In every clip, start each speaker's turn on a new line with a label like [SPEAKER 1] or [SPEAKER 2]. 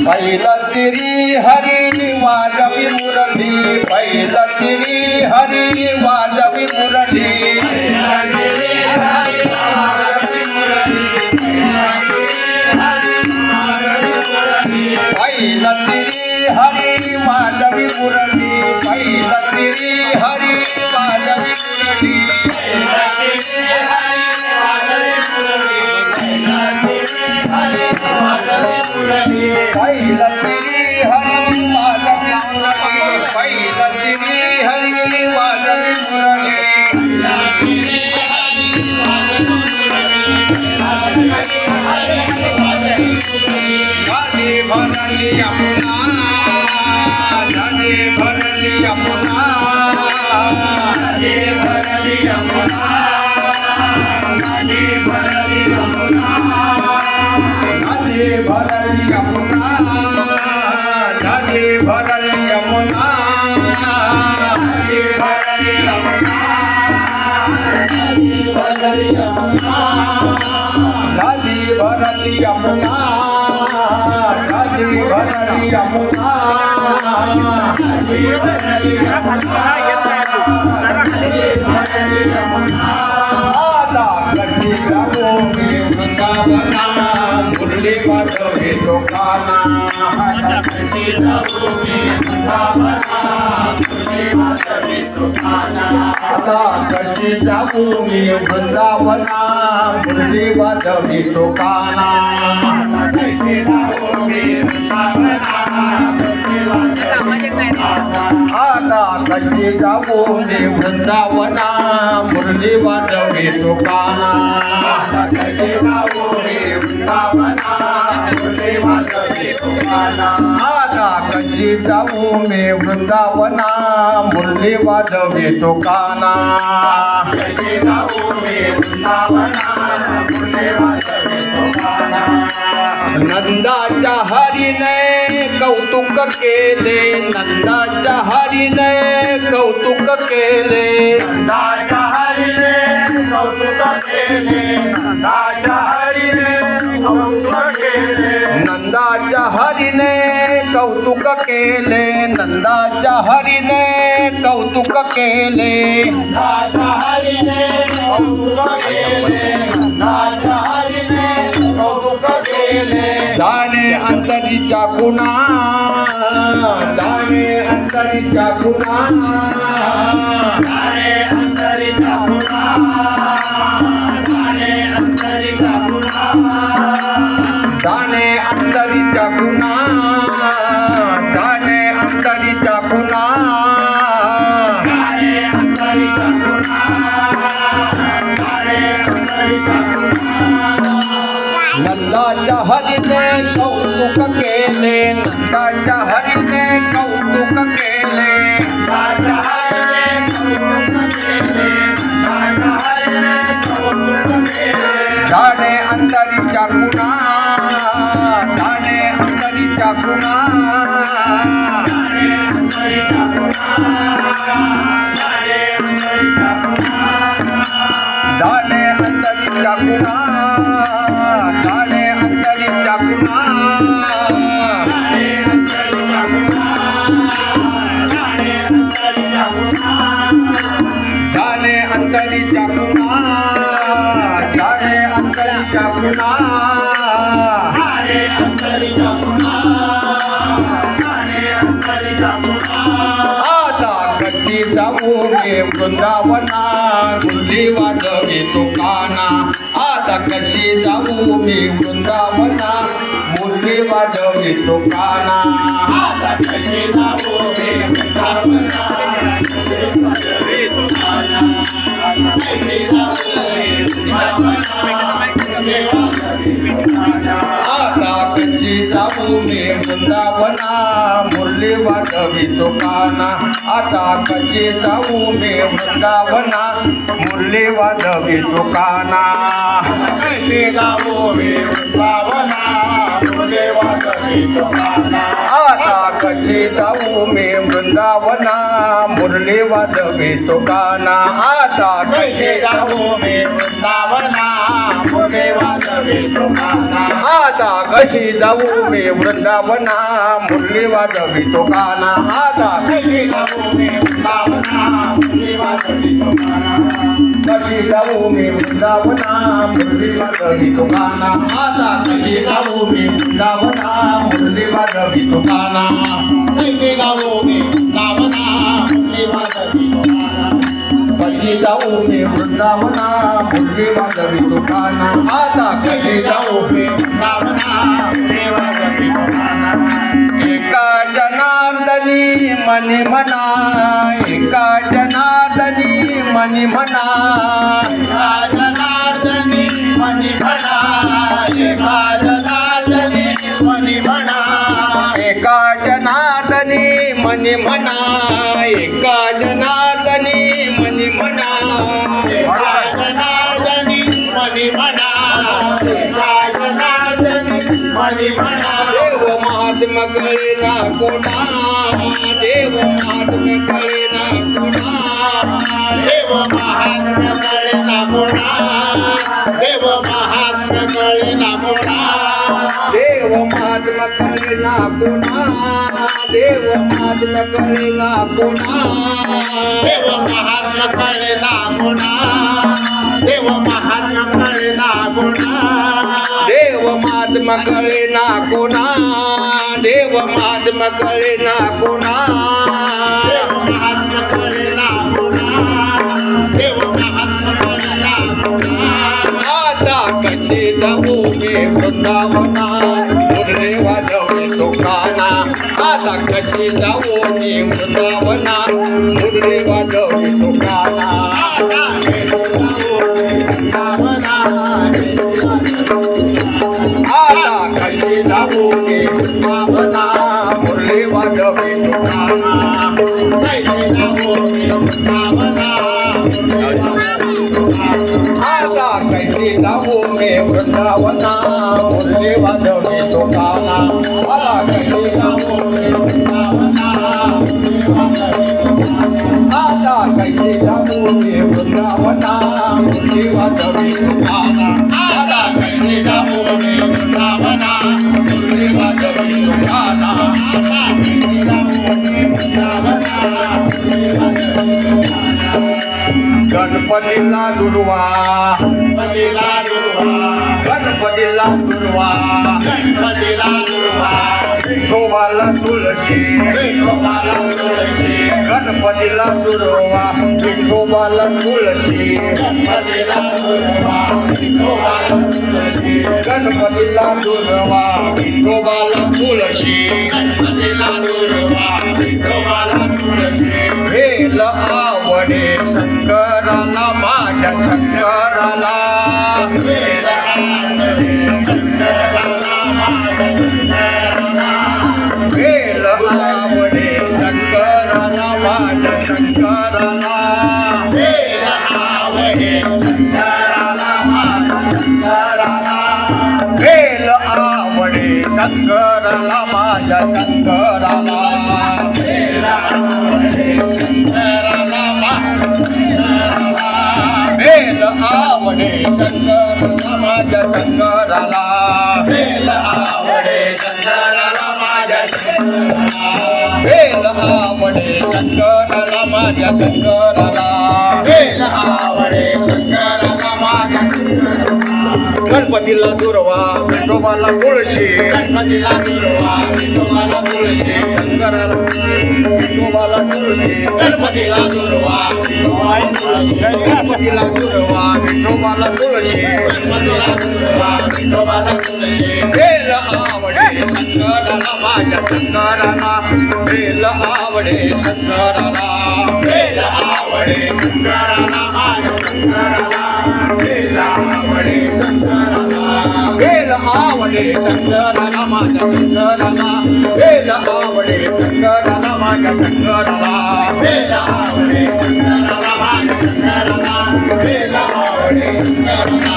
[SPEAKER 1] पहिला तिरी हरी वाजवी मुरली, पहिला तिरी हरी वाजवी मुरली, पहिला तिरी हरी वाजवी मुरली, पहिला तिरी हरी वाजवी मुरली, पहिला तिरी हरी वाजवी मुरली, पहिला तिरी हरी वाजवी मुरली, धनी भरली यमुना, धनी भरली यमुना, धनी भरली यमुना, धनी भरली यमुना, धनी भरली यमुना, धनी भरली यमुना, धनी भरली यमुना, धनी भरली यमुना, धनी भरली यमुना, धनी भरली यमुना, धनी भरली यमुना, आता कशी जाऊ मी वृंदावना, मुरली वाजवे लोकांना, आता कशी जाऊ मी वृंदावना, मुरली वाजवे लोकांना, आता कशी जाऊ मी वृंदावना, मुरली वाजवे लोकांना, आता कशी जाऊ मी वृंदावना, मुरली वाजवे लोकांना, आता कशी जाऊ मी वृंदावना, मुरली वाजवे लोकांना, आता कशी जाऊ मी वृंदावना, मुरली वाजवे लोकांना, आता कशी जाऊ मी वृंदावना, मुरली वाजवे लोकांना, कशी जाऊ मी वृंदावना, मुरली वाजवे लोकांना, नंदाच्या हरीने कौतुक केले, नंदाच्या हरीने कौतुक केले, नंदाच्या हरीने कौतुक केले, नंदाच्या हरीने कौतुक केले, नंदाच्या हरीने कौतुक केले, नंदाच्या हरीने कौतुक केले, नंदाच्या हरीने कौतुक केले, नंदाच्या हरीने कौतुक केले, जाणे अंतरीच्या गुणा, जाणे अंतरीच्या गुणा, जाणे अंतरीच्या गुणा, जाणे अंतरीच्या गुणा, जाणे अंतरीच्या गुणा, जाणे अंतरीच्या गुणा, जाणे अंतरीच्या गुणा, जाणे अंतरीच्या गुणा, नंदाच्या हरीने कौतुक केले, नंदाच्या हरीने कौतुक केले, नंदाच्या हरीने कौतुक केले, नंदाच्या हरीने कौतुक केले, जाणे अंतरीच्या गुणा, जाणे अंतरीच्या गुणा, जाणे अंतरीच्या गुणा, जाणे अंतरीच्या गुणा, जाणे अंतरीच्या गुणा, जाणे अंतरीच्या गुणा, जाणे अंतरीच्या गुणा, जाणे अंतरीच्या गुणा, जाणे अंतरीच्या गुणा, जाणे अंतरीच्या गुणा, जाणे अंतरीच्या गुणा, जाणे अंतरीच्या गुणा, आता कशी जाऊ मी वृंदावना, मुरली वाजवे लोकांना, आता कशी जाऊ मी वृंदावना, मुरली वाजवे लोकांना, आता कशी जाऊ मी वृंदावना, मुरली वाजवे लोकांना, आता कशी जाऊ मी वृंदावना, मुरली वाजवे लोकांना, आता कशी जाऊ मी वृंदावना मुरली वाजवी तुकाना आता कशी जाऊ मी वृंदावना मुरली वाजवी तुकाना
[SPEAKER 2] कशी जाऊ मी वृंदावना मुरली वाजवी तुकाना
[SPEAKER 1] आता कशी जाऊ मी वृंदावना मुरली वाजवी तुकाना आता
[SPEAKER 2] कशी जाऊ मी वृंदावना मुरली वाजवी तुकाना
[SPEAKER 1] आता कशी जाऊ मी वृंदावना मुरली वाजवी तुकाना आता
[SPEAKER 2] कशी जाऊ मी वृंदावना मुरली वाजवी तुकाना
[SPEAKER 1] कशी जाऊ मी वृंदावना मुरली वाजवी तुकाना आता कशी जाऊ मी वृंदावना मुरली वाजवी तुकाना
[SPEAKER 2] कशी जाऊ मी वृंदावना मुरली वाजवी तुकाना
[SPEAKER 1] कशी जाऊ मी वृंदावना मुरली वाजवी तुकाना आता कशी जाऊ मी
[SPEAKER 2] वृंदावना मुरली वाजवी तुकाना
[SPEAKER 1] एका जनार्दनी मनी म्हणा एका जनार्दनी मनी म्हणा
[SPEAKER 2] जनार्दनी मनी म्हणा एका जनार्दनी मनी म्हणा
[SPEAKER 1] एका जनार्दनी मनी म्हणा एका जनार्दनी मनी म्हणा
[SPEAKER 2] एका जनार्दनी मनी म्हणा एका जनार्दनी मनी म्हणा
[SPEAKER 1] देव महात्मा कळेना कोणा देव महात्मा कळेना कोणा
[SPEAKER 2] देव महात्म्य कळेना कोणा देव महात्म्य कळेना कोणा
[SPEAKER 1] देव महात्मा कळेना कोणा देव महात्मा कळेना कोणा
[SPEAKER 2] देव महात्म्य कळेना कोणा देव महात्म्य कळेना कोणा
[SPEAKER 1] देव महात्मा कळेना कोणा देव महात्मा कळेना कोणा
[SPEAKER 2] देव महात्म्य कळेना कोणा देव महात्म्य कळेना कोणा
[SPEAKER 1] आता कशी जाऊ मी वृंदावना मुरली वाजवी तुकाना आता कशी जाऊ मी वृंदावना मुरली वाजवी तुकाना
[SPEAKER 2] आता
[SPEAKER 1] कशी जाऊ मी वृंदावना मुरली वाजवी तुकाना आता कशी जाऊ मी वृंदावना मुरली वाजवी तुकाना आता कशी जाऊ मी आता कशी जाऊ मी वृंदावना मुरली वाजवी तुकाना आता कशी जाऊ मी वृंदावना मुरली वाजवी तुकाना गणपतीला दुर्वा गणपतीला दुर्वा विठोबाला तुळशी गणपतीला दुर्वा विठोबाला तुळशी गणपतीला दुर्वा विठोबाला तुळशी भेल आवडे शंकराला माझ्या शंकराला भेल आवडे शंकराला माझ्या शंकराला भेल आवडे शंकराला माझ्या शंकराला भेल आवडे शंकराला माझ्या शंकराला भेल आवडे शंकराला माझ्या भेल आवडे शंकराला माझ्या शंकराला भेल आवडे शंकराला माझ्या गणपतीला दुर्वा विठोबाला तुळशी
[SPEAKER 2] गणपतीला दुर्वा विठोबाला तुळशी
[SPEAKER 1] शंकराला विठोबाला तुळशी
[SPEAKER 2] गणपतीला दुर्वा
[SPEAKER 1] गणपतीला दुर्वा विठोबाला तुळशी
[SPEAKER 2] गणपतीला दुर्वा विठोबाला तुळशी
[SPEAKER 1] भेल आवडे शंकराला माझ्या शंकराला भेल आवडे शंकराला
[SPEAKER 2] भेल आवडे शंकराला माझ्या शंकराला भेल आवडे शंकराला
[SPEAKER 1] भेल आवडे आवडे शंकराला माझ्या शंकराला वेद आवडे शंकराला माझ्या शंकराला
[SPEAKER 2] वेद आवडे शंकराला माझ्या शंकराला वेद आवडे शंकराला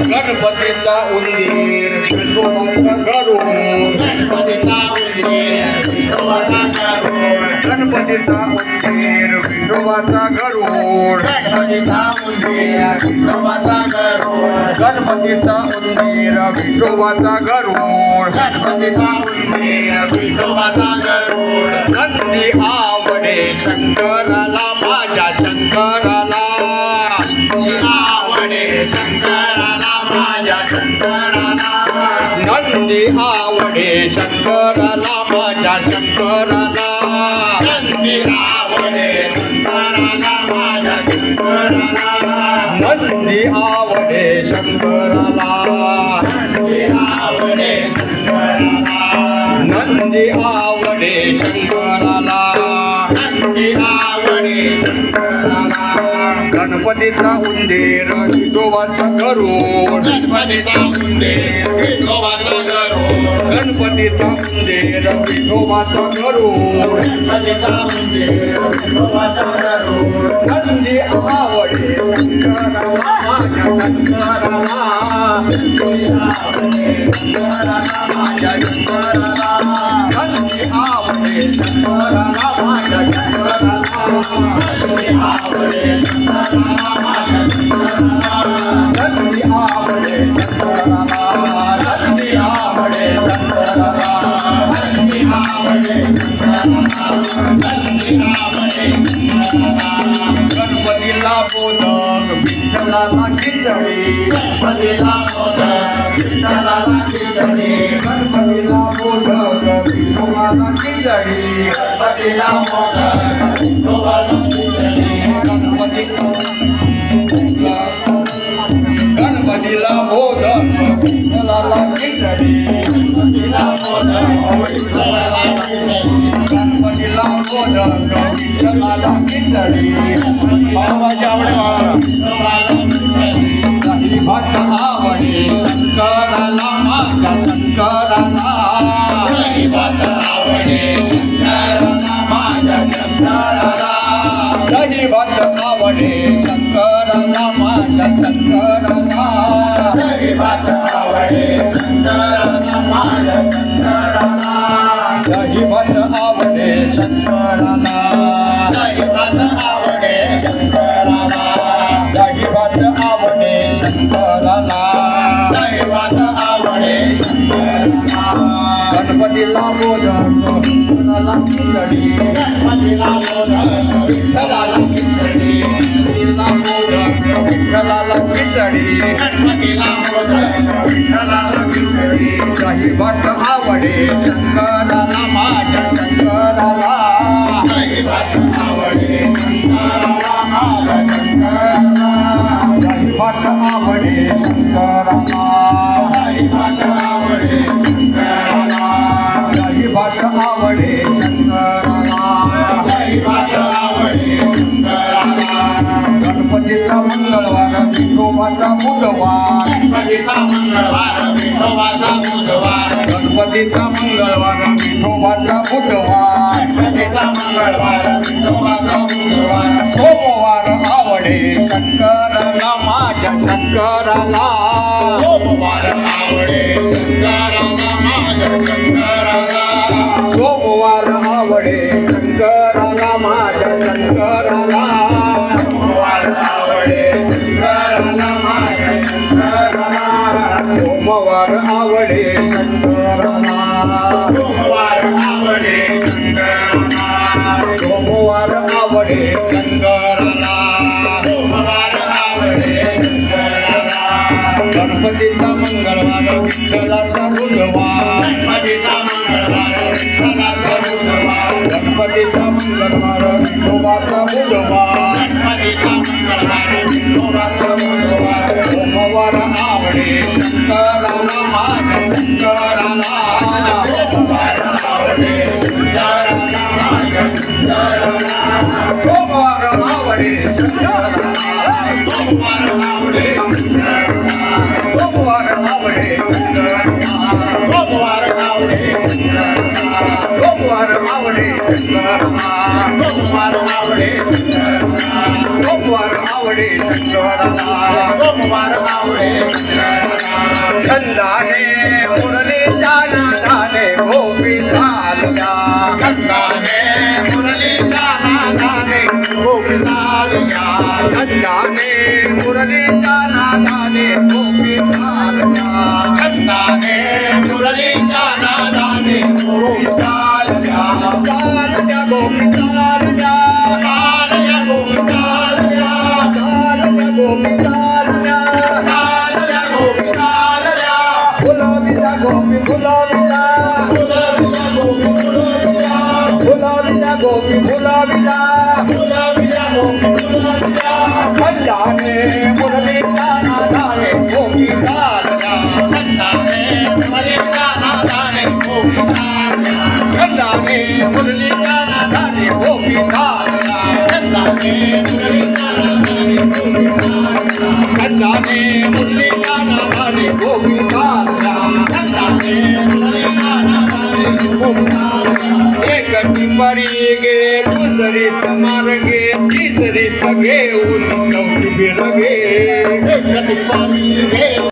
[SPEAKER 1] गणपतीचा उंदीर विठोबाचा गरुड
[SPEAKER 2] गणपतीचा उंदीर विठोबाचा गरुड
[SPEAKER 1] गणपतीचा उंदीर विठोबाचा गरुड
[SPEAKER 2] गणपतीचा उंदीर विठोबाचा गरुड
[SPEAKER 1] गणपतीचा उंदीर विठोबाचा गरुड
[SPEAKER 2] गणपतीचा उंदीर विठोबाचा गरुड
[SPEAKER 1] नंदी आवडे शंकराला माझ्या शंकराला
[SPEAKER 2] आवडे शंकराला माझ्या शंकराला
[SPEAKER 1] नंदी आवडे शंकराला माझ्या शंकराला
[SPEAKER 2] नंदी आवडे शंकराला माझ्या शंकराला
[SPEAKER 1] नंदी आवडे शंकराला
[SPEAKER 2] नंदी आवडे शंकराला
[SPEAKER 1] नंदी आवडे शंकराला
[SPEAKER 2] नंदी आवडे शंकराला
[SPEAKER 1] गणपतीचा उंदीर विठोबाचा गरुड
[SPEAKER 2] गणपतीचा उंदीर विठोबाचा गरुड
[SPEAKER 1] गणपतीचा उंदीर विठोबाचा गरुड
[SPEAKER 2] गणपतीचा उंदीर विठोबाचा गरुड
[SPEAKER 1] नंदी आवडे शंकराला माझ्या शंकराला
[SPEAKER 2] माझ्या शंकराला
[SPEAKER 1] नंदी आवडे शंकराला माझ्या शंकराला
[SPEAKER 2] आवडे शंकराला माझ्या शंकराला
[SPEAKER 1] नंदी आवडे शंकराला नंदी आवडे शंकराला
[SPEAKER 2] नंदी आवडे शंकराला नंदी आवडे शंकराला
[SPEAKER 1] गणपतीला मोदक विठ्ठलाला खिचडी
[SPEAKER 2] गणपतीला मोदक विठ्ठलाला खिचडी
[SPEAKER 1] गणपतीला मोदक विठोबाला खिचडी
[SPEAKER 2] गणपतीला मोदक विठोबाला खिचडी
[SPEAKER 1] गणपतीला मोदक विठ्ठलाला खिचडी
[SPEAKER 2] गणपतीला मोदक विठ्ठलाला खिचडी
[SPEAKER 1] गणपतीला मोदक विठ्ठलाला खिचडी बाबाची आवडे बाबा
[SPEAKER 2] विठोबाला खिचडी
[SPEAKER 1] दही भात आवडे शंकराला माझ्या शंकराला
[SPEAKER 2] दही भात आवडे शंकराला माझ्या शंकराला
[SPEAKER 1] दही भात आवडे शंकराला माझ्या शंकराला
[SPEAKER 2] दही भात आवडे शंकराला माझ्या शंकराला
[SPEAKER 1] दही भात आवडे शंकराला
[SPEAKER 2] दही भात आवडे शंकराला
[SPEAKER 1] दही भात आवडे शंकराला
[SPEAKER 2] दही भात आवडे शंकराला
[SPEAKER 1] गणपतीला मोदक विठ्ठलाला खिचडी
[SPEAKER 2] गणपतीला मोदक विठ्ठलाला खिचडी
[SPEAKER 1] गणपतीला मोदक विठ्ठलाला खिचडी
[SPEAKER 2] गणपतीला मोदक विठ्ठलाला खिचडी
[SPEAKER 1] दही भात आवडे शंकराला माझ्या शंकराला
[SPEAKER 2] दही भात आवडे शंकराला माझ्या शंकराला
[SPEAKER 1] दही भात आवडे शंकराला
[SPEAKER 2] दही भात आवडे शंकराला
[SPEAKER 1] दही भात आवडे शंकराला
[SPEAKER 2] दही भात आवडे शंकराला
[SPEAKER 1] गणपतीचा मंगळवार विठोबाचा बुधवार
[SPEAKER 2] गणपतीचा मंगळवार विठोबाचा बुधवार
[SPEAKER 1] गणपतीचा मंगळवार विठोबाचा बुधवार
[SPEAKER 2] गणपतीचा मंगळवार विठोबाचा बुधवार
[SPEAKER 1] सोमवार आवडे शंकराला माझ्या शंकराला
[SPEAKER 2] सोमवार आवडे शंकराला माझ्या शंकराला
[SPEAKER 1] सोमवार आवडे शंकराला माझ्या शंकराला
[SPEAKER 2] सोमवार आवडे शंकराला माझ्या शंकराला
[SPEAKER 1] सोमवार आवडे शंकराला
[SPEAKER 2] सोमवार आवडे शंकराला
[SPEAKER 1] सोमवार आवडे शंकराला
[SPEAKER 2] सोमवार आवडे शंकराला
[SPEAKER 1] गणपतीचा मंगळवार विठ्ठलाचा बुधवार
[SPEAKER 2] गणपतीचा मंगळवार विठ्ठलाचा बुधवार
[SPEAKER 1] गणपतीचा मंगळवार विठोबाचा बुधवार
[SPEAKER 2] गणपतीचा मंगळवार विठोबाचा बुधवार
[SPEAKER 1] सोमवार आवडे शंकराला माझ्या शंकराला
[SPEAKER 2] सोमवार आवडे शंकराला माझ्या शंकराला
[SPEAKER 1] सोमवार आवडे शंकराला
[SPEAKER 2] सोमवार आवडे शंकराला
[SPEAKER 1] सोमवार आवडे शंकराला आवडे शंकराला
[SPEAKER 2] सोमवार आवडे शंकराला
[SPEAKER 1] छंदाने मुरलीच्या नादाने गोपी चालल्या
[SPEAKER 2] छंदाने मुरलीच्या नादाने गोपी चालल्या
[SPEAKER 1] छंदाने मुरलीच्या नादाने गोपी चालल्या
[SPEAKER 2] छंदाने मुरलीच्या नादाने गोपी चालल्या
[SPEAKER 1] चालल्या गोपी चालल्या
[SPEAKER 2] चालल्या गोपी चालल्या
[SPEAKER 1] चालल्या गोपी चालल्या
[SPEAKER 2] चालल्या गोपी चालल्या
[SPEAKER 1] फुलविला गोपी फुलविला
[SPEAKER 2] फुलविल्या गोपी फुलविल्या
[SPEAKER 1] फुलविला गोपी फुलविला
[SPEAKER 2] फुलविल्या गोपी फुलविल्या
[SPEAKER 1] छंदाने मुरलीच्या नादाने गोपी चालल्या
[SPEAKER 2] छंदाने मुरलीच्या नादाने गोपी चालल्या
[SPEAKER 1] छंदाने मुरलीच्या नादाने गोपी चालल्या
[SPEAKER 2] छंदाने मुरलीच्या नादाने गोपी चालल्या
[SPEAKER 1] छंदाने मुरलीच्या नादाने गोपी चालल्या
[SPEAKER 2] छंदाने मुरलीच्या नादाने गोपी चालल्या
[SPEAKER 1] एक टिपरी गे दुसरी समार्गे तिसरी सगळे ऊन चौथी बिरगे
[SPEAKER 2] एक टिपरी गे